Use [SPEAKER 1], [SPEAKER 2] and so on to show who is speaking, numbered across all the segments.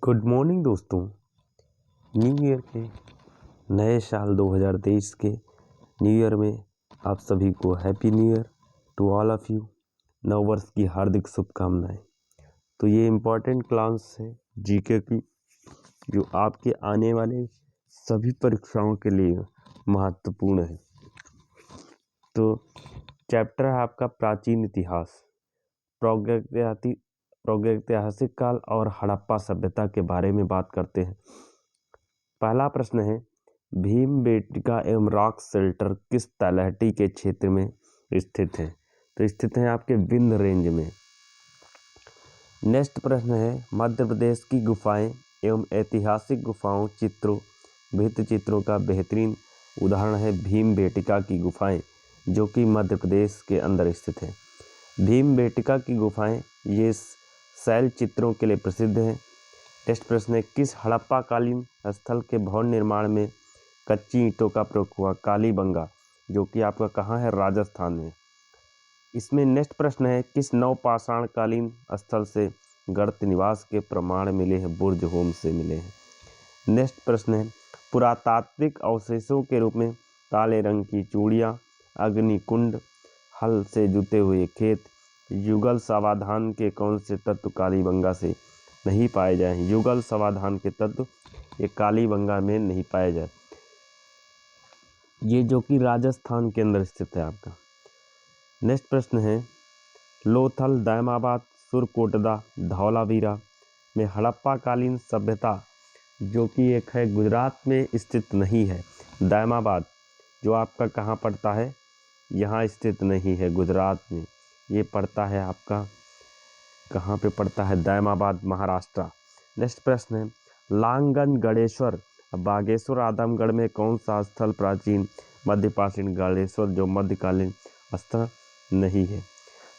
[SPEAKER 1] Good morning दोस्तों। New year के नए साल 2023 के न्यू ईयर में आप सभी को happy new year to all of you. नव वर्ष की हार्दिक शुभकामनाएं। तो ये इम्पोर्टेंट क्लास है जीके की, जो आपके आने वाले सभी परीक्षाओं के लिए महत्वपूर्ण है। तो चैप्टर है आपका प्राचीन इतिहास, प्रागैतिहासिक काल और हड़प्पा सभ्यता के बारे में बात करते हैं। पहला प्रश्न है, भीमबेटका एवं रॉक शेल्टर किस तलहटी के क्षेत्र में स्थित है? तो स्थित है आपके विंध्य रेंज में। नेक्स्ट प्रश्न है, मध्य प्रदेश की गुफाएं एवं ऐतिहासिक गुफाओं चित्रों भित्ति चित्रों का बेहतरीन उदाहरण है भीमबेटका की गुफाएं, जो कि मध्य प्रदेश के अंदर स्थित है। भीमबेटका की गुफाएं ये शैल चित्रों के लिए प्रसिद्ध हैं। नेक्स्ट प्रश्न है, किस हड़प्पा कालीन स्थल के भवन निर्माण में कच्ची ईंटों का प्रयोग हुआ? कालीबंगा, जो कि आपका कहाँ है? राजस्थान में। इसमें नेक्स्ट प्रश्न है, किस नवपाषाण कालीन स्थल से गर्त निवास के प्रमाण मिले हैं? बुर्ज होम से मिले हैं। नेक्स्ट प्रश्न है, पुरातात्विक अवशेषों के रूप में काले रंग की चूड़ियाँ, अग्निकुंड, हल से जुते हुए खेत, युगल समाधान के कौन से तत्व कालीबंगा से नहीं पाए जाए? युगल समाधान के तत्व ये कालीबंगा में नहीं पाए जाए, ये जो कि राजस्थान के अंदर स्थित है आपका। नेक्स्ट प्रश्न है, लोथल, दैमाबाद, सुरकोटदा, धौलावीरा में हड़प्पा कालीन सभ्यता, जो कि एक है गुजरात में स्थित नहीं है। दैमाबाद जो आपका कहाँ पड़ता है? यहाँ स्थित नहीं है गुजरात में, ये पड़ता है आपका कहाँ पे पड़ता है? दैमाबाद, महाराष्ट्र। नेक्स्ट प्रश्न है, लांगन, गणेश्वर, बागेश्वर, आदमगढ़ में कौन सा स्थल प्राचीन मध्यप्राचीन गणेश्वर जो मध्यकालीन स्थल नहीं है?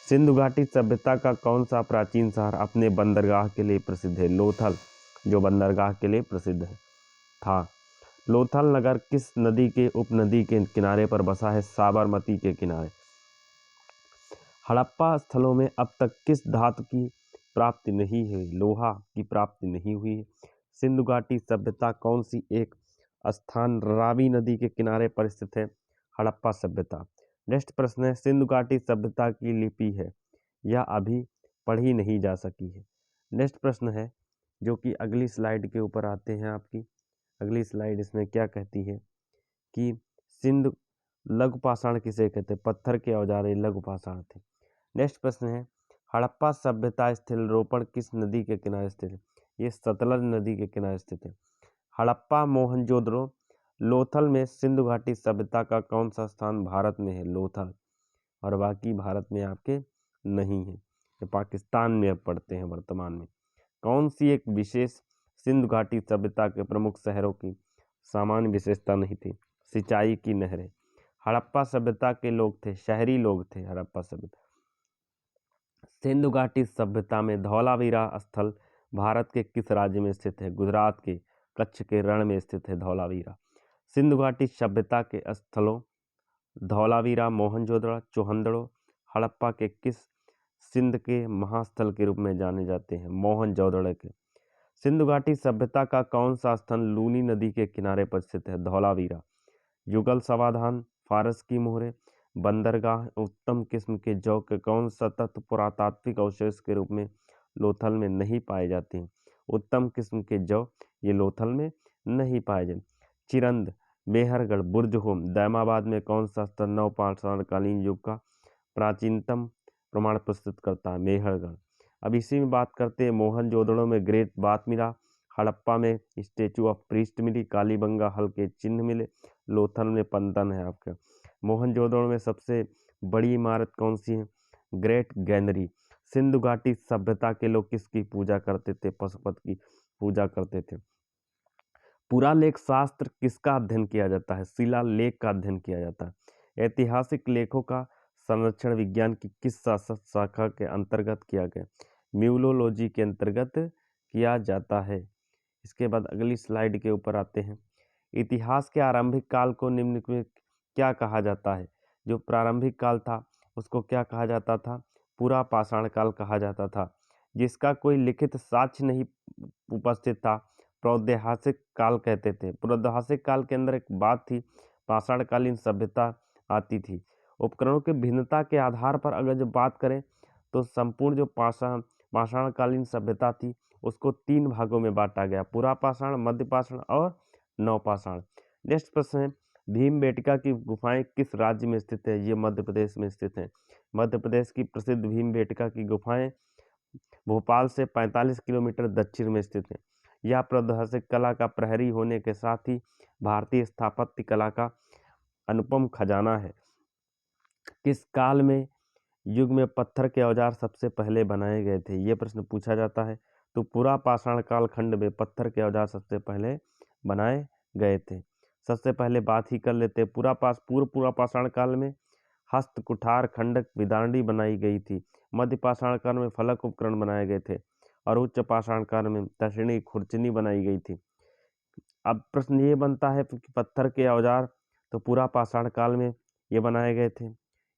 [SPEAKER 1] सिंधु घाटी सभ्यता का कौन सा प्राचीन शहर अपने बंदरगाह के लिए प्रसिद्ध है? लोथल, जो बंदरगाह के लिए प्रसिद्ध है था। लोथल नगर किस नदी के उपनदी के किनारे पर बसा है? साबरमती के किनारे। हड़प्पा स्थलों में अब तक किस धातु की प्राप्ति नहीं हुई? लोहा की प्राप्ति नहीं हुई है। सिंधु घाटी सभ्यता कौन सी एक स्थान रावी नदी के किनारे पर स्थित है? हड़प्पा सभ्यता। नेक्स्ट प्रश्न है, सिंधु घाटी सभ्यता की लिपि है यह अभी पढ़ी नहीं जा सकी है। नेक्स्ट प्रश्न है, जो कि अगली स्लाइड के ऊपर आते हैं आपकी। अगली स्लाइड इसमें क्या कहती है कि सिंधु लघु पाषाण किसे कहते हैं? पत्थर के औजार लघु पाषाण थे। नेक्स्ट प्रश्न है, हड़प्पा सभ्यता स्थल रोपण किस नदी के किनारे स्थित है? ये सतलज नदी के किनारे स्थित है। हड़प्पा, मोहनजोदड़ो, लोथल में सिंधु घाटी सभ्यता का कौन सा स्थान भारत में है? लोथल, और बाकी भारत में आपके नहीं है, ये पाकिस्तान में अब पड़ते हैं वर्तमान में। कौन सी एक विशेष सिंधु घाटी सभ्यता के प्रमुख शहरों की सामान्य विशेषता नहीं थी? सिंचाई की नहरें। हड़प्पा सभ्यता के लोग थे, शहरी लोग थे हड़प्पा सभ्यता। सिंधु घाटी सभ्यता में धौलावीरा स्थल भारत के किस राज्य में स्थित है? गुजरात के कच्छ के रण में स्थित है धौलावीरा। सिंधु घाटी सभ्यता के स्थलों धौलावीरा, मोहनजोदड़ो, चोहंदड़ो, हड़प्पा के किस सिंध के महास्थल के रूप में जाने जाते हैं? मोहनजोदड़ो के। सिंधु घाटी सभ्यता का कौन सा स्थल लूनी नदी के किनारे पर स्थित है? धौलावीरा। युगल समाधान, फारस की मोहरें, बंदरगाह, उत्तम किस्म के जौ के कौन सा तत्व पुरातात्विक अवशेष के रूप में लोथल में नहीं पाए जाते हैं? उत्तम किस्म के जौ ये लोथल में नहीं पाए जाते। चिरंद, मेहरगढ़, बुर्ज होम, दैमाबाद में कौन सा स्थल नवपाषाण कालीन युग का प्राचीनतम प्रमाण प्रस्तुत करता है? मेहरगढ़। अब इसी में बात करते हैं, मोहनजोदड़ो में ग्रेट बात मिला, हड़प्पा में स्टेचू ऑफ प्रीस्ट मिली, कालीबंगा हल के चिन्ह मिले, लोथल में पंतन है आपका। मोहनजोदड़ो में सबसे बड़ी इमारत कौन सी है? ग्रेट गैनरी। सिंधु घाटी सभ्यता के लोग किसकी पूजा करते थे? पशुपति की पूजा करते थे। पुरालेख शास्त्र किसका अध्ययन किया जाता है? शिलालेख का अध्ययन किया जाता है। ऐतिहासिक लेखों का संरक्षण विज्ञान की किस शाखा के अंतर्गत किया गया? म्यूलोलॉजी के अंतर्गत किया जाता है। इसके बाद अगली स्लाइड के ऊपर आते हैं। इतिहास के आरंभिक काल को निम्न में क्या कहा जाता है? जो प्रारंभिक काल था उसको क्या कहा जाता था? पूरा पाषाण काल कहा जाता था, जिसका कोई लिखित साक्ष्य नहीं उपस्थित था। प्रौद्योगिक काल कहते थे। प्रौद्योगिक काल के अंदर एक बात थी, पाषाणकालीन सभ्यता आती थी। उपकरणों की भिन्नता के आधार पर अगर जब बात करें तो संपूर्ण जो पाषाणकालीन सभ्यता थी उसको 3 भागों में बांटा गया, पुरापाषाण, मध्यपाषाण और नवपाषाण। नेक्स्ट प्रश्न है, भीमबेटका की गुफाएं किस राज्य में स्थित है? ये मध्य प्रदेश में स्थित है। मध्य प्रदेश की प्रसिद्ध भीमबेटका की गुफाएं भोपाल से 45 किलोमीटर दक्षिण में स्थित है। यह प्रौद्योगिक कला का प्रहरी होने के साथ ही भारतीय स्थापत्य कला का अनुपम खजाना है। किस काल में युग में पत्थर के औजार सबसे पहले बनाए गए थे? ये प्रश्न पूछा जाता है। तो पुरापाषाण काल खंड में पत्थर के औजार सबसे पहले बनाए गए थे। सबसे पहले बात ही कर लेते हैं पूर्व पुरापाषाण काल में हस्त, कुठार, खंडक, विदांडी बनाई गई थी। मध्य पाषाण काल में फलक उपकरण बनाए गए थे और उच्च पाषाण काल में तसनी, खुरचनी बनाई गई थी। अब प्रश्न ये बनता है कि पत्थर के औजार तो पुरापाषाण काल में ये बनाए गए थे।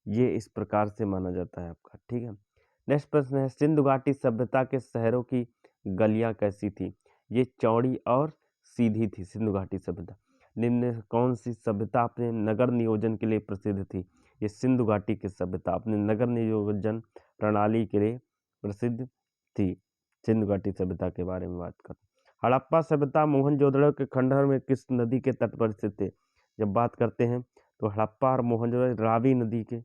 [SPEAKER 1] ये इस प्रकार से माना जाता है आपका, ठीक है। नेक्स्ट प्रश्न है, सिंधु घाटी सभ्यता के शहरों की गलियां कैसी थी? ये चौड़ी और सीधी थी सिंधु घाटी सभ्यता। निम्न कौन सी सभ्यता अपने नगर नियोजन के लिए प्रसिद्ध थी? ये सिंधु घाटी की सभ्यता अपने नगर नियोजन प्रणाली के लिए प्रसिद्ध थी। सिंधु घाटी सभ्यता के बारे में बात करते हैं। हड़प्पा सभ्यता मोहनजोदड़ो के खंडहर में किस नदी के तट पर स्थित है? जब बात करते हैं तो हड़प्पा और मोहनजोदड़ो रावी नदी के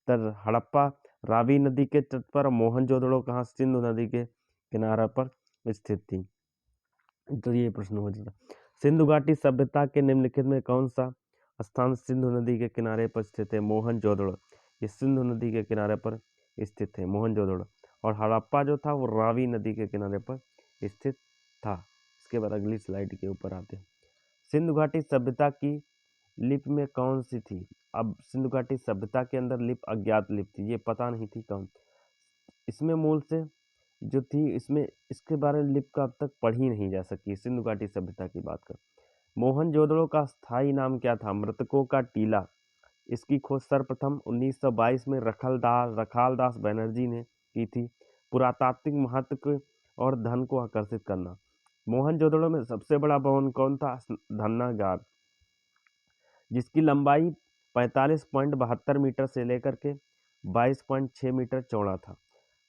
[SPEAKER 1] तट, हड़प्पा रावी नदी के तट पर, मोहनजोदड़ो कहाँ? सिंधु नदी के किनारे पर स्थित थी। तो ये प्रश्न हो जाता। सिंधु घाटी सभ्यता के निम्नलिखित में कौन सा स्थान सिंधु नदी के किनारे पर स्थित है? मोहनजोदड़ो। ये सिंधु नदी के किनारे पर स्थित है मोहनजोदड़ो। और हड़प्पा जो था वो रावी नदी के किनारे पर स्थित था। इसके बाद अगली स्लाइड के ऊपर आते हैं। सिंधु घाटी सभ्यता की लिपि में कौन सी थी? अब सिंधु घाटी सभ्यता के अंदर लिपि अज्ञात लिपि थी, ये पता नहीं थी कौन। इसमें मूल से जो थी इसमें इसके बारे में लिपि का अब तक पढ़ी नहीं जा सकी। सिंधु घाटी सभ्यता की बात कर, मोहनजोदड़ो का स्थायी नाम क्या था? मृतकों का टीला। इसकी खोज सर्वप्रथम 1922 में रखालदास बनर्जी ने की थी। पुरातात्विक महत्व और धन को आकर्षित करना। मोहनजोदड़ो में सबसे बड़ा भवन कौन था? धन्नागार, जिसकी लंबाई 45.72 मीटर से लेकर के 22.6 मीटर चौड़ा था।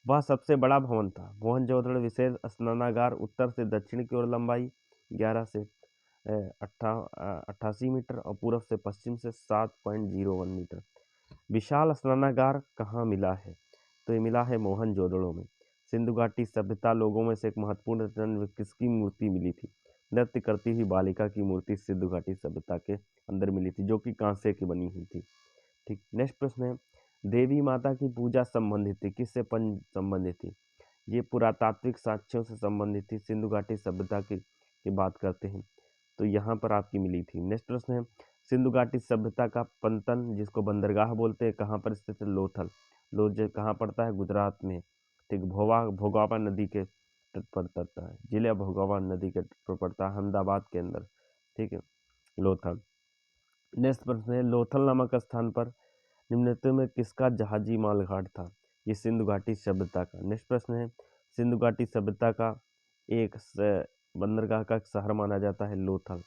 [SPEAKER 1] वह सबसे बड़ा भवन था। मोहनजोदड़ो विशेष स्नानागार उत्तर से दक्षिण की ओर लंबाई 11 से 88 मीटर और पूर्व से पश्चिम से 7.01 मीटर। विशाल स्नानागार कहाँ मिला है? तो ये मिला है मोहनजोदड़ो में। सिंधु घाटी सभ्यता लोगों में से एक महत्वपूर्ण जन्म किसकी मूर्ति मिली थी? नृत्य करती हुई बालिका की मूर्ति सिंधु घाटी सभ्यता के अंदर मिली थी, जो कि कांसे की बनी हुई थी। ठीक, नेक्स्ट प्रश्न है, देवी माता की पूजा संबंधित थी, किससे संबंधित थी? ये पुरातात्विक साक्ष्यों से संबंधित थी। सिंधु घाटी सभ्यता की बात करते हैं तो यहाँ पर आपकी मिली थी। नेक्स्ट प्रश्न है, सिंधु घाटी सभ्यता का पंतन, जिसको बंदरगाह बोलते हैं, कहाँ पर स्थित है? लोथल। लोथल कहाँ पड़ता है? गुजरात में। ठीक, भोगावा नदी के तट पर पड़ता है। जिला भोगावा नदी के तट पर पड़ता है, अहमदाबाद के अंदर। ठीक है, लोथल। नेक्स्ट प्रश्न है, लोथल नामक स्थान पर निम्नलिखित में किसका जहाजी माल घाट था? ये सिंधु घाटी सभ्यता का। नेक्स्ट प्रश्न है, सिंधु घाटी सभ्यता का एक बंदरगाह का शहर माना जाता है लोथल।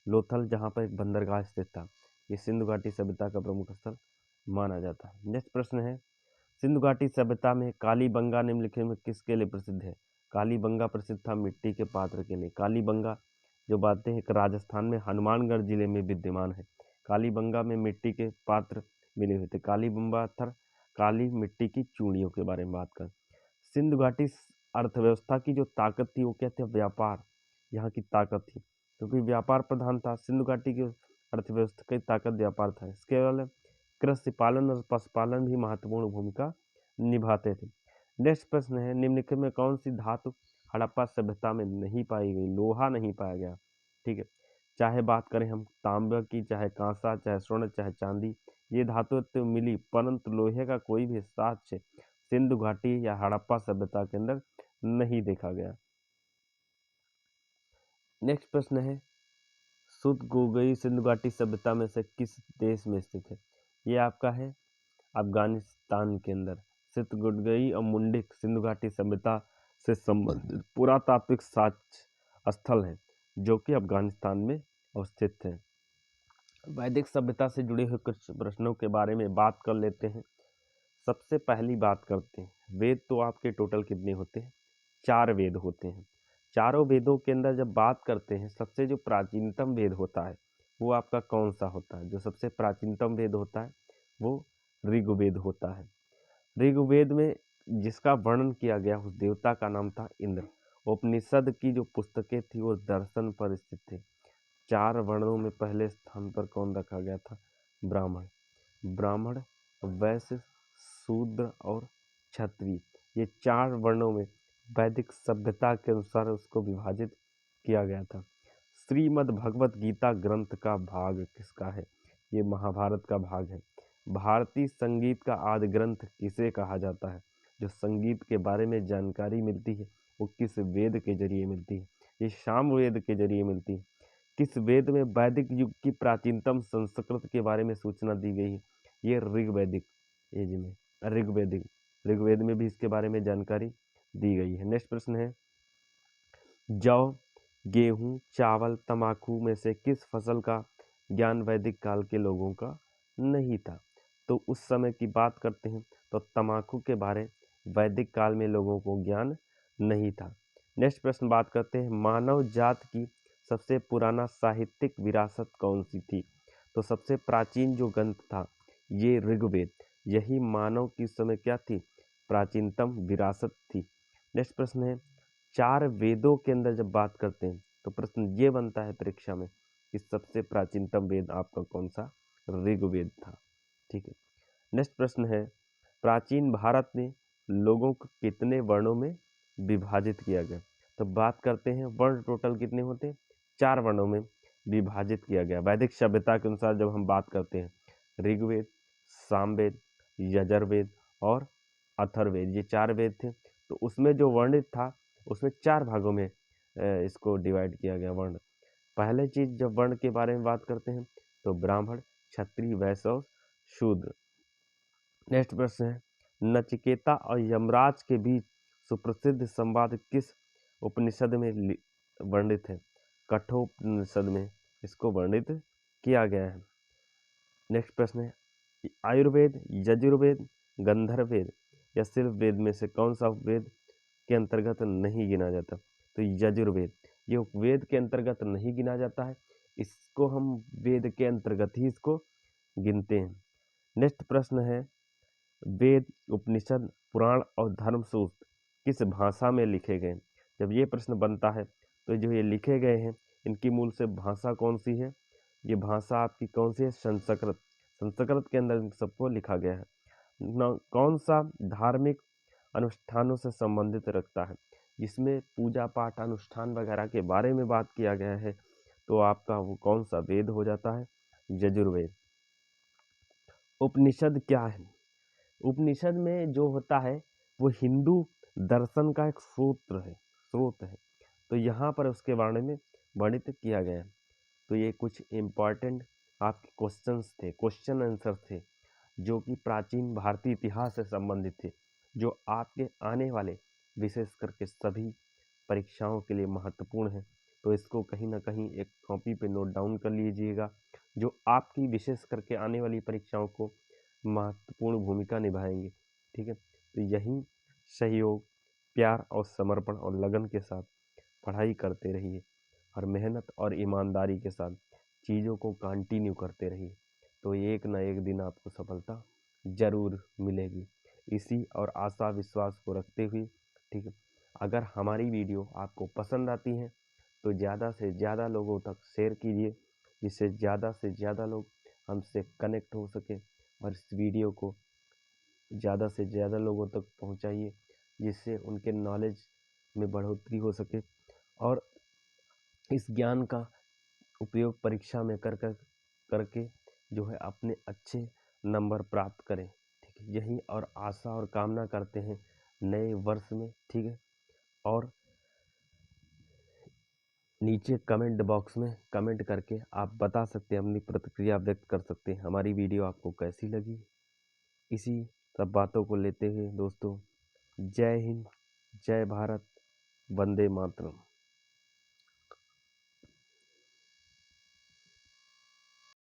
[SPEAKER 1] लोथल जहाँ पर एक बंदरगाह स्थित था, ये सिंधु घाटी सभ्यता का प्रमुख स्थल माना जाता है। नेक्स्ट प्रश्न है, सिंधु घाटी सभ्यता में कालीबंगा निम्नलिखित में किसके लिए प्रसिद्ध है? कालीबंगा प्रसिद्ध था मिट्टी के पात्र के लिए। कालीबंगा जो बातें हैं राजस्थान में हनुमानगढ़ जिले में विद्यमान है। कालीबंगा में मिट्टी के पात्र मिले हुए थे। कालीबंगा थर काली मिट्टी की चूड़ियों के बारे में बात कर। सिंधु घाटी अर्थव्यवस्था की जो ताकत थी वो क्या थी? व्यापार यहाँ की ताकत थी, क्योंकि व्यापार प्रधान था। सिंधु घाटी की अर्थव्यवस्था की ताकत व्यापार था। इसके अलावा कृषि पालन और पशुपालन भी महत्वपूर्ण भूमिका निभाते थे। नेक्स्ट प्रश्न है, निम्नलिखित में कौन सी धातु हड़प्पा सभ्यता में नहीं पाई गई? लोहा नहीं पाया गया। ठीक है, चाहे बात करें हम तांबे की, चाहे कांसा, चाहे स्वर्ण, चाहे चांदी, ये धातु तो मिली, परंतु लोहे का कोई भी साक्ष्य सिंधु घाटी या हड़प्पा सभ्यता के अंदर नहीं देखा गया। नेक्स्ट प्रश्न है, सुतगुगई सिंधु घाटी सभ्यता में से किस देश में स्थित है? ये आपका है अफगानिस्तान के अंदर। सुतगुगई और मुंडिक सिंधु घाटी सभ्यता से संबंधित पुरातात्विक साक्ष्य स्थल है जो कि अफगानिस्तान में अवस्थित है। वैदिक सभ्यता से जुड़े हुए कुछ प्रश्नों के बारे में बात कर लेते हैं। सबसे पहली बात करते हैं, वेद तो आपके टोटल कितने होते हैं? 4 वेद होते हैं। चारों वेदों के अंदर जब बात करते हैं, सबसे जो प्राचीनतम वेद होता है वो आपका कौन सा होता है? जो सबसे प्राचीनतम वेद होता है वो ऋग्वेद होता है। ऋग्वेद में जिसका वर्णन किया गया उस देवता का नाम था इंद्र। उपनिषद की जो पुस्तकें थी वो दर्शन पर स्थित थे। 4 वर्णों में पहले स्थान पर कौन रखा गया था? ब्राह्मण। ब्राह्मण, वैश्य, शूद्र और क्षत्रिय, ये 4 वर्णों में वैदिक सभ्यता के अनुसार उसको विभाजित किया गया था। श्रीमद् भगवत गीता ग्रंथ का भाग किसका है? ये महाभारत का भाग है। भारतीय संगीत का आदि ग्रंथ किसे कहा जाता है? जो संगीत के बारे में जानकारी मिलती है वो किस वेद के जरिए मिलती है? ये साम वेद के जरिए मिलती है। किस वेद में वैदिक युग की प्राचीनतम संस्कृत के बारे में सूचना दी गई है? ये ऋग्वैदिक एज में, ऋग्वैदिक ऋग्वेद में भी इसके बारे में जानकारी दी गई है। नेक्स्ट प्रश्न है, जौ, गेहूं, चावल, तंबाकू में से किस फसल का ज्ञान वैदिक काल के लोगों का नहीं था? तो उस समय की बात करते हैं तो तंबाकू के बारे वैदिक काल में लोगों को ज्ञान नहीं था। नेक्स्ट प्रश्न बात करते हैं, मानव जात की सबसे पुराना साहित्यिक विरासत कौन सी थी? तो सबसे प्राचीन जो ग्रंथ था ये ऋग्वेद, यही मानव की समय क्या थी? प्राचीनतम विरासत थी। नेक्स्ट प्रश्न है, 4 वेदों के अंदर जब बात करते हैं तो प्रश्न ये बनता है परीक्षा में कि सबसे प्राचीनतम वेद आपका कौन सा? ऋग्वेद था। ठीक है। नेक्स्ट प्रश्न है, प्राचीन भारत में लोगों को कितने वर्णों में विभाजित किया गया? तो बात करते हैं वर्ण टोटल कितने होते हैं? 4 वर्णों में विभाजित किया गया। वैदिक सभ्यता के अनुसार जब हम बात करते हैं, ऋग्वेद, सामवेद, यजुर्वेद और अथर्ववेद, ये 4 वेद थे। तो उसमें जो वर्णित था उसमें 4 भागों में इसको डिवाइड किया गया वर्ण। पहले चीज जब वर्ण के बारे में बात करते हैं तो ब्राह्मण, क्षत्रिय, वैश्य और शूद्र। नेक्स्ट प्रश्न है, नचिकेता और यमराज के बीच सुप्रसिद्ध संवाद किस उपनिषद में वर्णित है? कठोपनिषद में इसको वर्णित किया गया है। नेक्स्ट प्रश्न है, आयुर्वेद, यजुर्वेद, गंधर्व वेद या सिर्फ वेद में से कौन सा वेद के अंतर्गत नहीं गिना जाता? तो यजुर्वेद, ये वेद के अंतर्गत नहीं गिना जाता है, इसको हम वेद के अंतर्गत ही इसको गिनते हैं। नेक्स्ट प्रश्न है, वेद, उपनिषद, पुराण और धर्मसूत्र किस भाषा में लिखे गए? जब ये प्रश्न बनता है तो जो ये लिखे गए हैं इनकी मूल से भाषा कौन सी है? ये भाषा आपकी कौन सी है? संस्कृत। संस्कृत के अंदर इन सबको लिखा गया है। कौन सा धार्मिक अनुष्ठानों से संबंधित रखता है? जिसमें पूजा पाठ अनुष्ठान वगैरह के बारे में बात किया गया है तो आपका वो कौन सा वेद हो जाता है? यजुर्वेद। उपनिषद क्या है? उपनिषद में जो होता है वो हिंदू दर्शन का एक स्रोत है। तो यहाँ पर उसके बारे में वर्णित किया गया है। तो ये कुछ इम्पॉर्टेंट आपके क्वेश्चंस थे, क्वेश्चन आंसर थे जो कि प्राचीन भारतीय इतिहास से संबंधित थे, जो आपके आने वाले विशेष करके सभी परीक्षाओं के लिए महत्वपूर्ण है। तो इसको कहीं ना कहीं एक कॉपी पे नोट डाउन कर लीजिएगा, जो आपकी विशेष करके आने वाली परीक्षाओं को महत्वपूर्ण भूमिका निभाएंगे। ठीक है, तो यही सहयोग, प्यार और समर्पण और लगन के साथ पढ़ाई करते रहिए और मेहनत और ईमानदारी के साथ चीज़ों को कंटिन्यू करते रहिए, तो एक ना एक दिन आपको सफलता जरूर मिलेगी। इसी और आशा विश्वास को रखते हुए, ठीक है, अगर हमारी वीडियो आपको पसंद आती है तो ज़्यादा से ज़्यादा लोगों तक शेयर कीजिए, जिससे ज़्यादा से ज़्यादा लोग हमसे कनेक्ट हो सके, और इस वीडियो को ज़्यादा से ज़्यादा लोगों तक पहुंचाइए जिससे उनके नॉलेज में बढ़ोतरी हो सके और इस ज्ञान का उपयोग परीक्षा में करके जो है अपने अच्छे नंबर प्राप्त करें। ठीक है, यही और आशा और कामना करते हैं नए वर्ष में। ठीक है, और नीचे कमेंट बॉक्स में कमेंट करके आप बता सकते हैं, अपनी प्रतिक्रिया व्यक्त कर सकते हैं हमारी वीडियो आपको कैसी लगी। इसी सब बातों को लेते हुए दोस्तों, जय हिंद, जय भारत, वंदे मातरम।